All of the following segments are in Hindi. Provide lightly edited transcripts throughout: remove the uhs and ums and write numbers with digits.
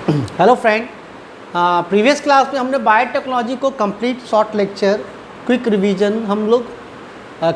हेलो फ्रेंड, प्रीवियस क्लास में हमने बायोटेक्नोलॉजी को complete short lecture quick revision हम लोग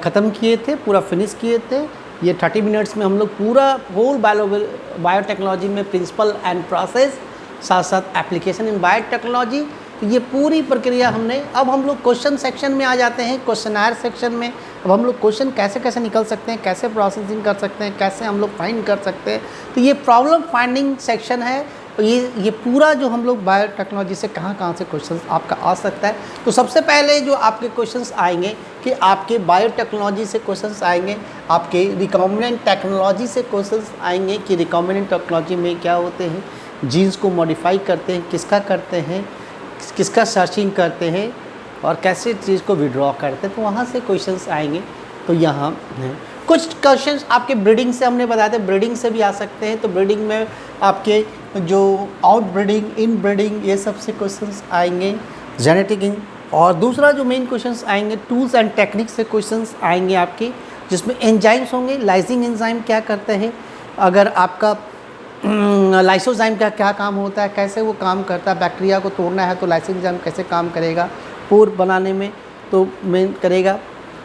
ख़त्म किए थे, पूरा फिनिश किए थे। ये 30 मिनट्स में हम लोग पूरा होल बायोटेक्नोलॉजी में प्रिंसिपल एंड प्रोसेस, साथ साथ एप्लीकेशन इन बायोटेक्नोलॉजी, तो ये पूरी प्रक्रिया हमने। अब हम लोग क्वेश्चन सेक्शन में आ जाते हैं, क्वेश्चनर सेक्शन में। अब हम लोग क्वेश्चन कैसे कैसे निकल सकते हैं, कैसे प्रोसेसिंग कर सकते हैं, कैसे हम लोग फाइंड कर सकते हैं, तो ये प्रॉब्लम फाइंडिंग सेक्शन है। ये पूरा जो हम लोग बायोटेक्नोलॉजी से कहाँ से क्वेश्चंस आपका आ सकता है। तो सबसे पहले जो आपके क्वेश्चंस आएंगे कि आपके बायोटेक्नोलॉजी से क्वेश्चंस आएंगे, आपके रिकॉम्बिनेंट टेक्नोलॉजी से क्वेश्चंस आएंगे कि रिकॉम्बिनेंट टेक्नोलॉजी में क्या होते हैं, जीन्स को मॉडिफाई करते हैं, किसका करते हैं, किसका सर्चिंग करते हैं और कैसे चीज़ को विड्रॉ करते हैं, तो वहाँ से क्वेश्चंस आएंगे। तो यहाँ हैं कुछ क्वेश्चंस आपके ब्रीडिंग से हमने बताया था, ब्रीडिंग से भी आ सकते हैं। तो ब्रीडिंग में आपके जो आउट ब्रीडिंग, इन ब्रीडिंग, ये सब से क्वेश्चंस आएंगे, जेनेटिक इन। और दूसरा जो मेन क्वेश्चंस आएंगे, टूल्स एंड टेक्निक से क्वेश्चंस आएंगे आपके, जिसमें एंजाइम्स होंगे। लाइसिंग एंजाइम क्या करते हैं, अगर आपका लाइसोजाइम का क्या काम होता है, कैसे वो काम करता है, बैक्टीरिया को तोड़ना है तो लाइसिंग एंजाइम कैसे काम करेगा, पोर बनाने में तो मेन करेगा।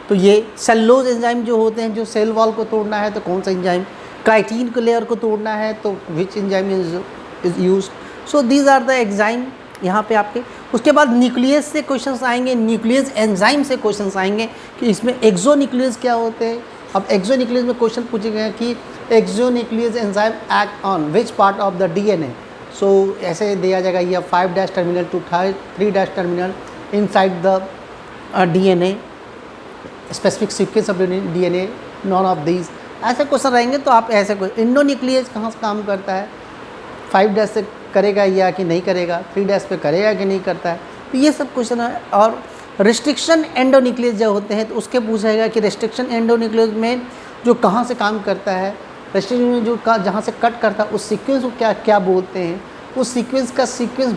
तो ये सेलुलोज एंजाइम जो होते हैं, जो सेल वॉल को तोड़ना है तो कौन सा एंजाइम, काइटिन को लेयर को तोड़ना है तो which enzyme is used. So these are the enzyme यहाँ पे आपके। उसके बाद न्यूक्लियस से क्वेश्चंस आएंगे, न्यूक्लियस एंजाइम से क्वेश्चंस आएंगे कि इसमें एक्सोन्यूक्लियस क्या होते हैं। अब एक्सोन्यूक्लियस में क्वेश्चन पूछे गए कि exonuclease enzyme act on which part of the DNA. So ऐसे दिया जाएगा, ये 5' terminal to 3' terminal inside the DNA, specific sequence of DNA, none of these, ऐसे क्वेश्चन रहेंगे। तो आप ऐसे इंडोन्यूक्लियस कहाँ से काम करता है, 5' से करेगा या कि नहीं करेगा, 3' पे करेगा कि नहीं करता है, तो ये सब क्वेश्चन है। और रिस्ट्रिक्शन एंडोन्यूक्लियस जो होते हैं तो उसके पूछेगा कि रिस्ट्रिक्शन एंडोन्यूक्लियस में जो कहाँ से काम करता है, रिस्ट्रिक्शन में जो जहाँ से कट करता है उस सीक्वेंस को क्या बोलते हैं, उस सीक्वेंस का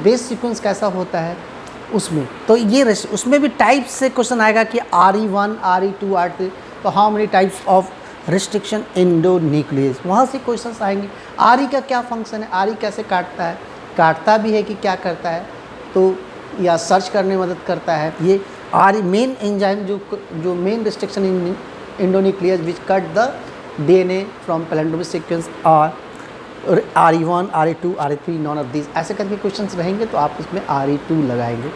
बेस सीक्वेंस कैसा होता है उसमें। तो ये उसमें भी टाइप्स से क्वेश्चन आएगा कि RE1, RE2, RE3, तो how many types of restriction endonuclease, वहाँ से क्वेश्चंस आएंगे। RE का क्या फंक्शन है, RE कैसे काटता है, काटता भी है कि क्या करता है, तो या सर्च करने में मदद करता है। ये RE मेन एंजाइम जो main restriction in endonuclease which cut the DNA from palindromic sequence or RE1, RE2, RE3, none of this, ऐसे करके क्वेश्चंस रहेंगे। तो आप इसमें RE2 लगाएंगे।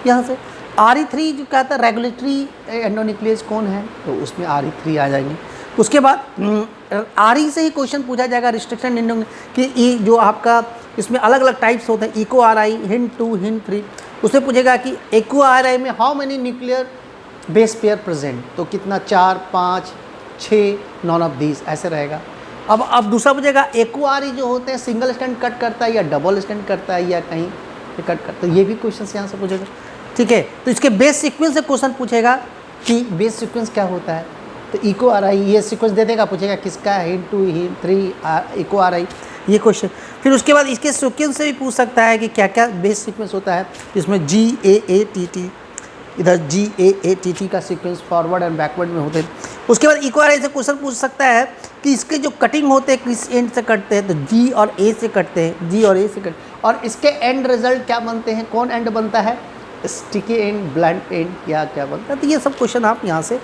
यहाँ से RE3 जो कहता है रेगुलेटरी एंडोन्यूक्लियस कौन है, तो उसमें RE3 आ जाएंगे। उसके बाद RE से ही क्वेश्चन पूछा जाएगा रिस्ट्रिक्शन एंडो कि ये जो आपका इसमें अलग अलग टाइप्स होते हैं, इको RI, हिंट 2, हिंट 3, उससे पूछेगा कि इको RI में how many nuclear base pair present, तो कितना, 4, 5, 6, नॉन ऑफ दीज, ऐसे रहेगा। अब दूसरा पूछेगा इको RE जो होते हैं सिंगल स्टैंड कट करता है या डबल स्टैंड करता है या कहीं कट करता है, तो ये भी क्वेश्चन यहाँ से पूछेगा। ठीक है, तो इसके बेस सीक्वेंस से क्वेश्चन पूछेगा कि बेस सीक्वेंस क्या होता है, तो इको RI ये सीक्वेंस दे देगा, पूछेगा किसका है, हिंट 2, हिंट 3, इको RI, ये क्वेश्चन। फिर उसके बाद इसके सीक्वेंस से भी पूछ सकता है कि क्या क्या बेस सीक्वेंस होता है, इसमें GAATT, इधर GAATT का सीक्वेंस फॉरवर्ड एंड बैकवर्ड में होते हैं। उसके बाद इको RI से क्वेश्चन पूछ सकता है कि इसके जो कटिंग होते हैं किस एंड से कटते हैं, तो G और A से कटते हैं, G और A से कटते हैं, और इसके एंड रिजल्ट क्या बनते हैं, कौन एंड बनता है, स्टिकी एंड, ब्लंट एंड, या क्या बनता है। तो ये सब क्वेश्चन आप यहाँ से,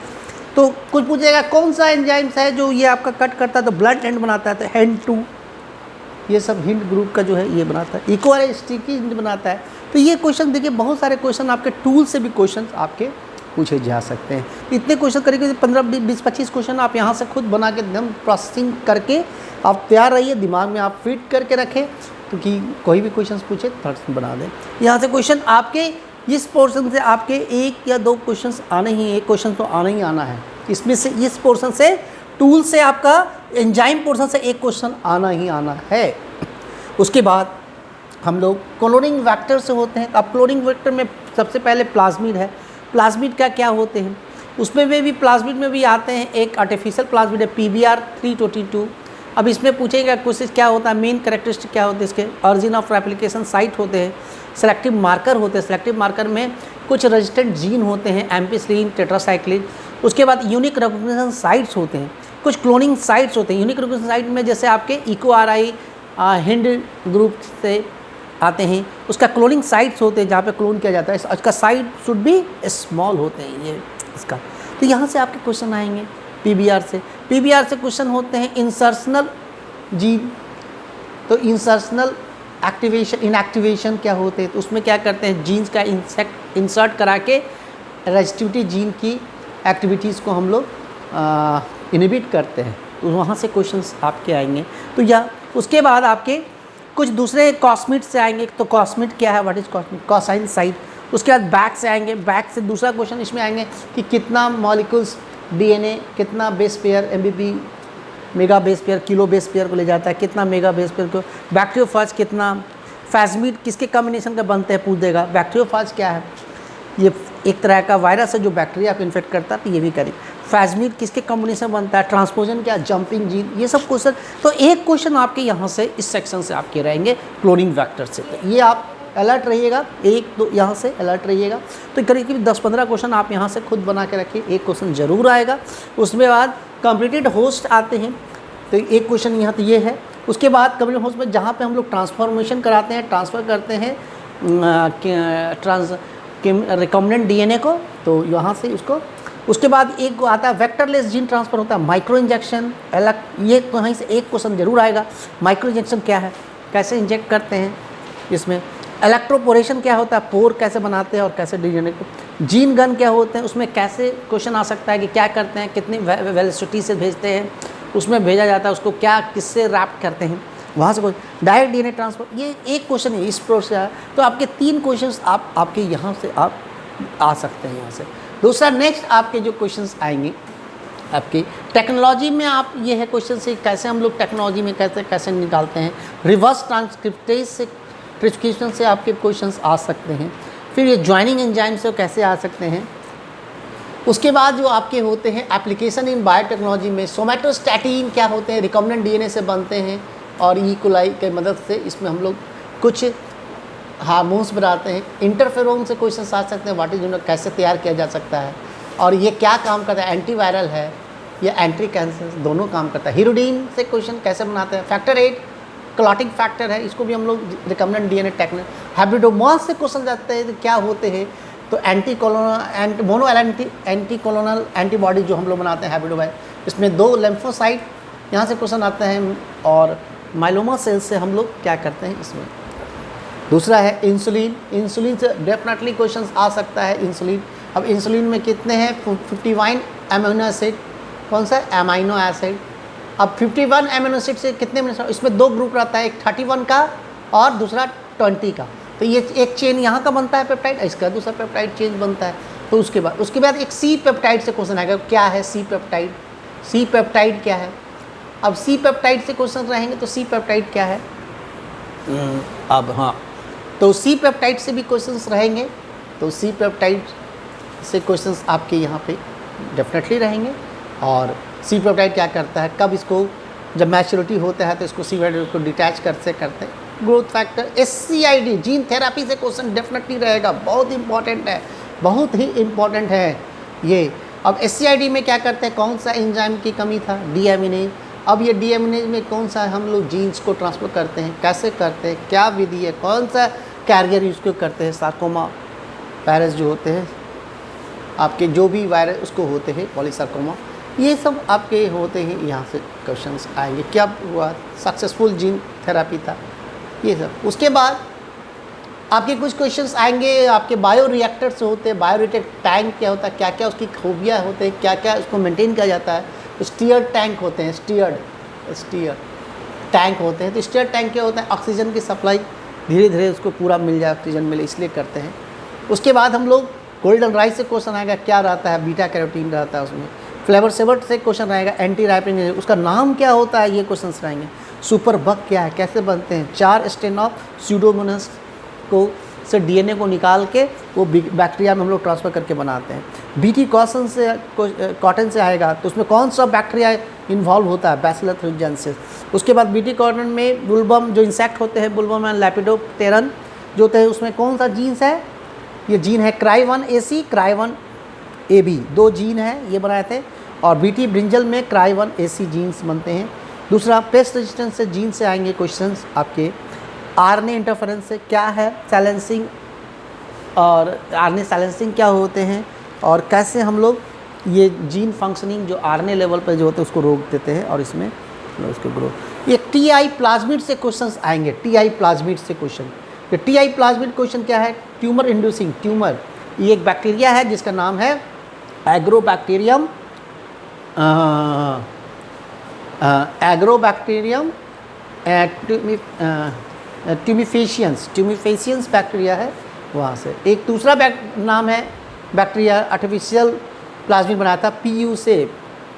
तो कुछ पूछेगा कौन सा एंजाइम्स है जो ये आपका कट करता है, तो ब्लंट एंड बनाता है, तो हिंट 2, ये सब हिंट ग्रुप का जो है ये बनाता है। इको RI स्टिकी एंड बनाता है। तो ये क्वेश्चन देखिए, बहुत सारे क्वेश्चन आपके टूल से भी क्वेश्चन आपके पूछे जा सकते हैं। इतने क्वेश्चन करेंगे, 15, 20, 25 क्वेश्चन आप यहाँ से खुद बना के एकदम प्रोसेसिंग करके आप तैयार रहिए, दिमाग में आप फिट करके रखें, क्योंकि कोई भी क्वेश्चन पूछे तो बना दें। यहाँ से क्वेश्चन आपके इस पोर्शन से आपके 1 या 2 क्वेश्चन आने ही, एक क्वेश्चन तो आना ही आना है इसमें से, इस पोर्शन से टूल से आपका एंजाइम पोर्शन से एक क्वेश्चन आना ही आना है। उसके बाद हम लोग क्लोनिंग वेक्टर से होते हैं। अब क्लोनिंग वेक्टर में सबसे पहले प्लाज्मिड है। प्लाज्मिड क्या होते हैं, उसमें भी प्लाज्मिड में भी आते हैं, एक आर्टिफिशियल प्लाज्मिड है PBr322। अब इसमें पूछेगा क्वेश्चन क्या होता है, मेन कैरेक्टरिस्टिक क्या होते हैं इसके, ऑरिजिन ऑफ रेप्लिकेशन साइट होते हैं, सेलेक्टिव मार्कर होते हैं, सेलेक्टिव मार्कर में कुछ रेजिस्टेंट जीन होते हैं, एम्पिसिलिन, टेट्रासाइक्लिन। उसके बाद यूनिक रिकॉग्निशन साइट्स होते हैं, कुछ क्लोनिंग साइट्स होते हैं। यूनिक रिकॉग्निशन साइट में जैसे आपके इको RI हिंड ग्रुप से आते हैं, उसका क्लोनिंग साइट्स होते हैं जहाँ पे क्लोन किया जाता है, उसका साइट शुड बी स्मॉल होते हैं ये इसका। तो यहाँ से आपके क्वेश्चन आएंगे पीबीआर से। पीबीआर से क्वेश्चन होते हैं इंसर्शनल जीन। तो इंसर्शनल एक्टिवेशन इनएक्टिवेशन क्या होते हैं, तो उसमें क्या करते हैं, जीन्स का इंसर्ट करा के रेजिस्टिविटी जीन की एक्टिविटीज़ को हम लोग इनहिबिट करते हैं। तो वहाँ से क्वेश्चंस आपके आएंगे। तो या उसके बाद आपके कुछ दूसरे कॉस्मिट से आएंगे। तो कॉस्मिट क्या है, व्हाट इज कॉस्मिट, कॉसाइन साइट। उसके बाद बैक से आएंगे, बैक से दूसरा क्वेश्चन इसमें आएंगे कि कितना मॉलिक्यूल्स डीएनए कितना base pair MBP mega base pair kilo base pair को ले जाता है, कितना मेगा बेस पेयर को, बैक्टीरियोफाज कितना, फैजमिड किसके कॉम्बिनेशन का बनते हैं पूछ देगा। बैक्टीरियोफाज क्या है, ये एक तरह का वायरस है जो बैक्टीरिया को इन्फेक्ट करता है, तो ये भी करें। फैजमिड किसके कॉम्बिनेशन बनता है, ट्रांसपोजन क्या, जंपिंग जीन, ये सब क्वेश्चन। तो एक क्वेश्चन आपके यहाँ से इस सेक्शन से आपके रहेंगे क्लोनिंग वैक्टर से। तो ये आप अलर्ट रहिएगा, एक दो यहाँ से अलर्ट रहिएगा। तो करीब 10-15 क्वेश्चन आप यहाँ से खुद बना के रखिए, एक क्वेश्चन ज़रूर आएगा। उसमें बाद कंप्लीटेड होस्ट आते हैं, तो एक क्वेश्चन यहाँ तो ये है। उसके बाद कंप्लीटेड होस्ट में जहाँ पे हम लोग ट्रांसफॉर्मेशन कराते हैं, ट्रांसफ़र करते हैं रिकॉम्बिनेंट डीएनए को, तो यहाँ से उसको। उसके बाद एक आता है वेक्टरलेस जीन ट्रांसफ़र होता है, माइक्रो इंजेक्शन अलग, ये वहीं से एक क्वेश्चन ज़रूर आएगा। माइक्रो इंजेक्शन क्या है, कैसे इंजेक्ट करते हैं, इसमें इलेक्ट्रोपोरेशन क्या होता है, पोर कैसे बनाते हैं और कैसे डीएनए को, जीन गन क्या होते हैं, उसमें कैसे क्वेश्चन आ सकता है कि क्या करते हैं, कितनी वेलोसिटी से भेजते हैं, उसमें भेजा जाता है उसको क्या किससे रैप करते हैं, वहाँ से डायरेक्ट डीएनए ट्रांसफर, ये एक क्वेश्चन है इस प्रोसेस। तो आपके 3 क्वेश्चंस आपके यहाँ से आप आ सकते हैं यहाँ से। दूसरा नेक्स्ट आपके जो क्वेश्चंस आएंगे आपकी टेक्नोलॉजी में, आप ये है क्वेश्चन से कैसे हम लोग टेक्नोलॉजी में कैसे निकालते हैं। रिवर्स ट्रांसक्रिप्शन से आपके क्वेश्चंस आ सकते हैं। फिर ये ज्वाइनिंग एंजाइम से कैसे आ सकते हैं। उसके बाद जो आपके होते हैं एप्लीकेशन इन बायोटेक्नोलॉजी में, सोमैटोस्टैटिन क्या होते हैं, रिकॉम्बिनेंट डीएनए से बनते हैं और ई कोलाई की मदद से इसमें हम लोग कुछ हार्मोन्स बनाते हैं। इंटरफेरोन से क्वेश्चन आ सकते हैं, व्हाट इज कैसे तैयार किया जा सकता है और ये क्या काम करता है, एंटीवायरल है या एंटी कैंसर, दोनों काम करता है। हीरोडीन से क्वेश्चन कैसे बनाते हैं। फैक्टर 8 क्लॉटिंग फैक्टर है, इसको भी हम लोग रिकॉम्बिनेंट डीएनए टेक्निक। हैब्रिडोमॉस से क्वेश्चन जाते हैं तो क्या होते हैं, तो एंटीकोलोनल एंटीबॉडी जो हम लोग बनाते हैं हैब्रिडोमाइड, इसमें 2 लिम्फोसाइट यहाँ से क्वेश्चन आते हैं और माइलोमा सेल से हम लोग क्या करते हैं इसमें। दूसरा है इंसुलिन, इंसुलिन से डेफिनेटली क्वेश्चन आ सकता है। इंसुलिन, अब इंसुलिन में कितने हैं 51 अमीनो एसिड, कौन सा अमीनो एसिड। अब 51 अमीनो एसिड से कितने मिनट, इसमें 2 ग्रुप रहता है, एक 31 का और दूसरा 20 का। तो ये एक चेन यहाँ का बनता है पेप्टाइड, इसका दूसरा पेप्टाइड चेन बनता है। तो उसके बाद एक सी पेप्टाइड से क्वेश्चन आएगा, क्या है सी पेप्टाइड, सी पेप्टाइड क्या है। अब सी पेप्टाइड से क्वेश्चन रहेंगे तो सी पेप्टाइड क्या है। अब हाँ, तो सी पेप्टाइड से भी क्वेश्चंस रहेंगे, तो सी पेप्टाइड से क्वेश्चंस आपके यहाँ पे डेफिनेटली रहेंगे। और सी पेप्टाइड क्या करता है, कब इसको जब मैच्योरिटी होता है तो इसको सी पेप्टाइड को डिटैच करते हैं। Growth factor, SCID gene therapy से क्वेश्चन डेफिनेटली रहेगा, बहुत इंपॉर्टेंट है, बहुत ही इम्पॉर्टेंट है ये। अब SCID में क्या करते हैं, कौन सा एंजाइम की कमी था, डीएमिनेज। अब ये डीएमिनेज में कौन सा हम लोग जीन्स को ट्रांसफ़र करते हैं, कैसे करते हैं, क्या विधि है, कौन सा कैरियर यूज़ करते हैं। सार्कोमा वायरस जो होते हैं आपके, जो भी वायरस उसको होते हैं पॉलीसार्कोमा, ये सब आपके होते हैं। यहाँ से क्वेश्चंस आएंगे, क्या हुआ सक्सेसफुल जीन थेरापी था, ये सब। उसके बाद आपके कुछ क्वेश्चंस आएंगे आपके बायो रिएक्टर से होते हैं। बायो रिएक्टर टैंक क्या होता है, क्या क्या उसकी खूबियाँ होते हैं, क्या क्या उसको मेंटेन किया जाता है। स्टीयर्ड टैंक होते हैं, स्टीयर्ड टैंक होते हैं। तो स्टीयर्ड टैंक क्या होता है, ऑक्सीजन की सप्लाई धीरे धीरे उसको पूरा मिल जाए, ऑक्सीजन मिले, इसलिए करते हैं। उसके बाद हम लोग गोल्डन राइस से क्वेश्चन आएगा, क्या रहता है, बीटा कैरोटीन रहता है उसमें। फ्लेवर सेवर से क्वेश्चन रहेगा, एंटी राइपिंग, उसका नाम क्या होता है, ये क्वेश्चन रहेंगे। सुपर बग क्या है, कैसे बनते हैं। 4 स्ट्रेन ऑफ स्यूडोमोनास को से डीएनए को निकाल के वो बैक्टीरिया में हम लोग ट्रांसफ़र करके बनाते हैं। बीटी कॉटन से आएगा, तो उसमें कौन सा बैक्टीरिया इन्वॉल्व होता है, बैसिलस थ्यूजेंसिस। उसके बाद बीटी कॉटन में बुलबम जो इंसेक्ट होते हैं, बुलबम एंड लेपिडोप्टेरन जो होते हैं, उसमें कौन सा जीन्स है, ये जीन है क्राई1AC क्राई1AB, 2 जीन है ये बनाए थे। और बीटी ब्रिंजल में क्राई1AC जीन्स बनते हैं। दूसरा पेस्ट रेजिस्टेंस से जीन से आएंगे क्वेश्चंस आपके। आरएनए इंटरफेरेंस से क्या है, साइलेंसिंग और आरएनए साइलेंसिंग क्या होते हैं, और कैसे हम लोग ये जीन फंक्शनिंग जो आरएनए लेवल पर जो होते हैं उसको रोक देते हैं और इसमें उसको ग्रो। ये टीआई प्लाज्मिड से क्वेश्चंस आएंगे, टीआई प्लाज्मिड से क्वेश्चन। ये टीआई प्लाज्मिड क्वेश्चन क्या है, ट्यूमर इंड्यूसिंग ट्यूमर, ये एक बैक्टीरिया है जिसका नाम है एग्रोबैक्टीरियम ट्यूमिफेशियंस बैक्टीरिया है वहाँ से। एक दूसरा नाम है बैक्टीरिया आर्टिफिशियल प्लाज्मिड बनाया था पीयू से,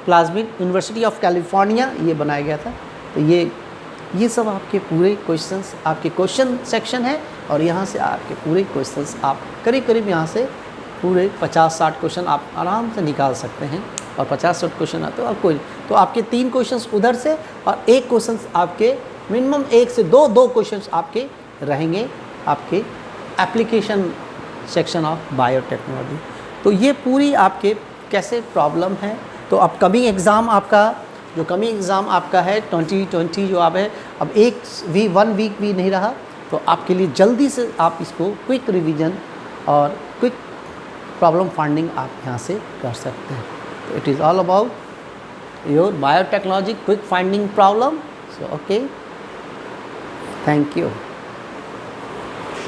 प्लाज्मिड यूनिवर्सिटी ऑफ कैलिफोर्निया ये बनाया गया था। तो ये सब आपके पूरे क्वेश्चंस आपके क्वेश्चन सेक्शन है, और यहाँ से आपके पूरे क्वेश्चंस आप करीब करीब यहाँ से पूरे 50-60 क्वेश्चन आप आराम से निकाल सकते हैं, और 50-60 क्वेश्चन आते हैं और कोई तो आपके 3 क्वेश्चंस उधर से और 1 क्वेश्चन आपके मिनिमम 1 से 2 क्वेश्चंस आपके रहेंगे आपके एप्लीकेशन सेक्शन ऑफ बायोटेक्नोलॉजी। तो ये पूरी आपके कैसे प्रॉब्लम है। तो अब कमिंग एग्ज़ाम आपका है 2020 जो आप है, अब 1 वीक भी नहीं रहा, तो आपके लिए जल्दी से आप इसको क्विक रिवीजन और क्विक प्रॉब्लम फाइंडिंग आप यहाँ से कर सकते हैं। तो it is all about your biotechnology quick finding problem. So okay, thank you.